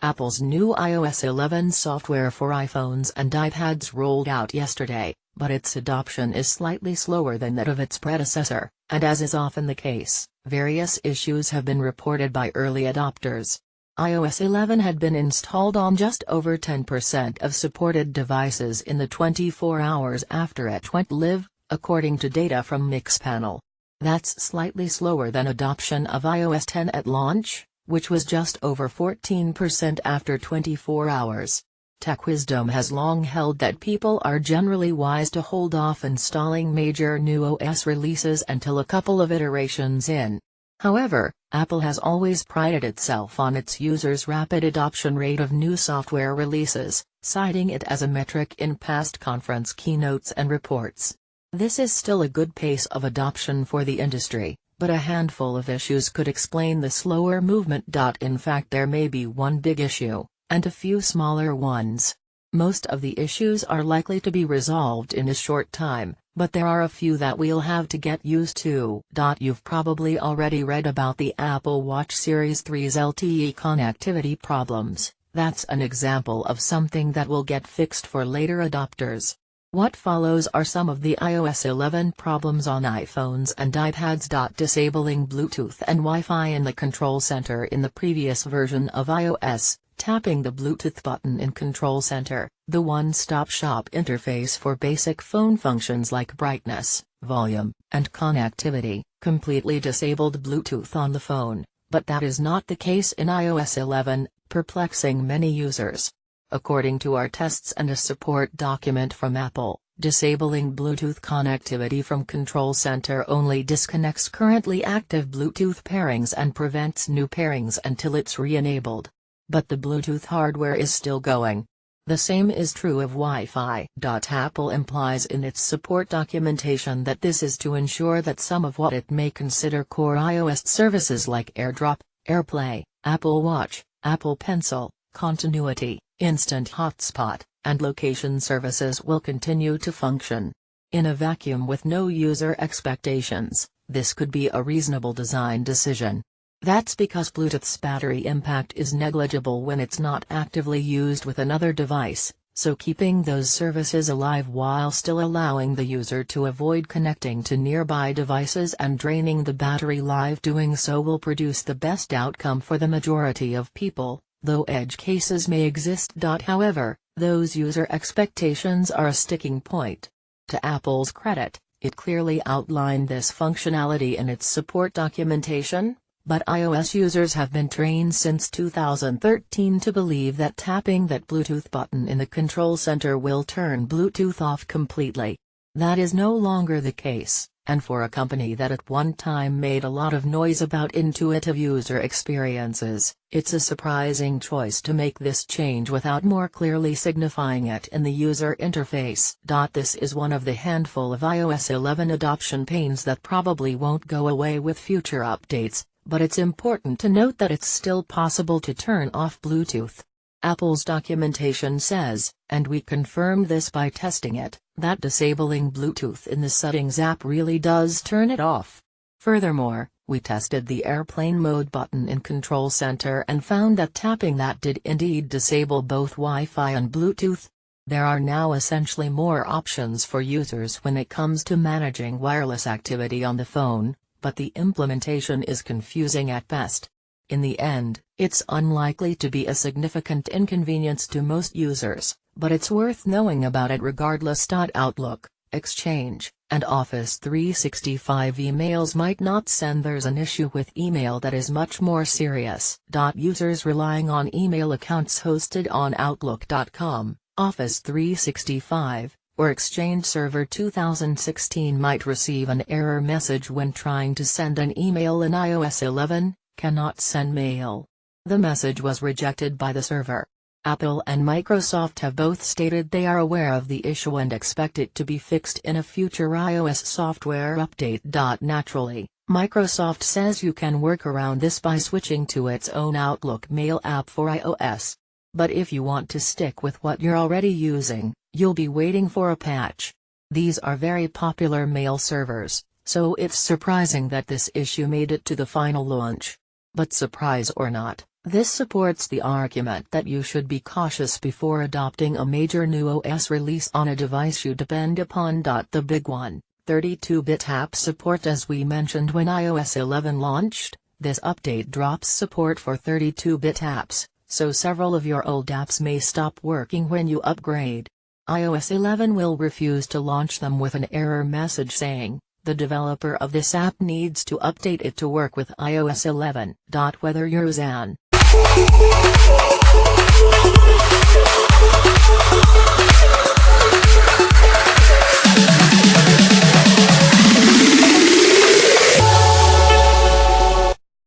Apple's new iOS 11 software for iPhones and iPads rolled out yesterday, but its adoption is slightly slower than that of its predecessor, and as is often the case, various issues have been reported by early adopters. iOS 11 had been installed on just over 10% of supported devices in the 24 hours after it went live, according to data from Mixpanel. That's slightly slower than adoption of iOS 10 at launch, which was just over 14% after 24 hours. TechWisdom has long held that people are generally wise to hold off installing major new OS releases until a couple of iterations in. However, Apple has always prided itself on its users' rapid adoption rate of new software releases, citing it as a metric in past conference keynotes and reports. This is still a good pace of adoption for the industry, but a handful of issues could explain the slower movement. In fact, there may be one big issue, and a few smaller ones. Most of the issues are likely to be resolved in a short time, but there are a few that we'll have to get used to. You've probably already read about the Apple Watch Series 3's LTE connectivity problems. That's an example of something that will get fixed for later adopters. What follows are some of the iOS 11 problems on iPhones and iPads. Disabling Bluetooth and Wi-Fi in the Control Center. In the previous version of iOS, tapping the Bluetooth button in Control Center, the one-stop shop interface for basic phone functions like brightness, volume, and connectivity, completely disabled Bluetooth on the phone, but that is not the case in iOS 11, perplexing many users. According to our tests and a support document from Apple, disabling Bluetooth connectivity from Control Center only disconnects currently active Bluetooth pairings and prevents new pairings until it's re-enabled. But the Bluetooth hardware is still going. The same is true of Wi-Fi. Apple implies in its support documentation that this is to ensure that some of what it may consider core iOS services like AirDrop, AirPlay, Apple Watch, Apple Pencil, Continuity, Instant Hotspot, and location services will continue to function. In a vacuum with no user expectations, this could be a reasonable design decision. That's because Bluetooth's battery impact is negligible when it's not actively used with another device, so keeping those services alive while still allowing the user to avoid connecting to nearby devices and draining the battery live doing so will produce the best outcome for the majority of people, though edge cases may exist. However, those user expectations are a sticking point. To Apple's credit, it clearly outlined this functionality in its support documentation, but iOS users have been trained since 2013 to believe that tapping that Bluetooth button in the Control Center will turn Bluetooth off completely. That is no longer the case, and for a company that at one time made a lot of noise about intuitive user experiences, it's a surprising choice to make this change without more clearly signifying it in the user interface. This is one of the handful of iOS 11 adoption pains that probably won't go away with future updates, but it's important to note that it's still possible to turn off Bluetooth. Apple's documentation says, and we confirmed this by testing it, that disabling Bluetooth in the Settings app really does turn it off. Furthermore, we tested the Airplane Mode button in Control Center and found that tapping that did indeed disable both Wi-Fi and Bluetooth. There are now essentially more options for users when it comes to managing wireless activity on the phone, but the implementation is confusing at best. In the end, it's unlikely to be a significant inconvenience to most users, but it's worth knowing about it regardless. Outlook, Exchange, and Office 365 emails might not send. There's an issue with email that is much more serious. Users relying on email accounts hosted on Outlook.com, Office 365, or Exchange Server 2016 might receive an error message when trying to send an email in iOS 11, cannot send mail. The message was rejected by the server. Apple and Microsoft have both stated they are aware of the issue and expect it to be fixed in a future iOS software update. Naturally, Microsoft says you can work around this by switching to its own Outlook Mail app for iOS. But if you want to stick with what you're already using, you'll be waiting for a patch. These are very popular mail servers, so it's surprising that this issue made it to the final launch. But surprise or not, This supports the argument that you should be cautious before adopting a major new OS release on a device you depend upon. The big one, 32-bit app support. As we mentioned when iOS 11 launched, this update drops support for 32-bit apps, so several of your old apps may stop working when you upgrade. iOS 11 will refuse to launch them with an error message saying, "The developer of this app needs to update it to work with iOS 11." Whether you're an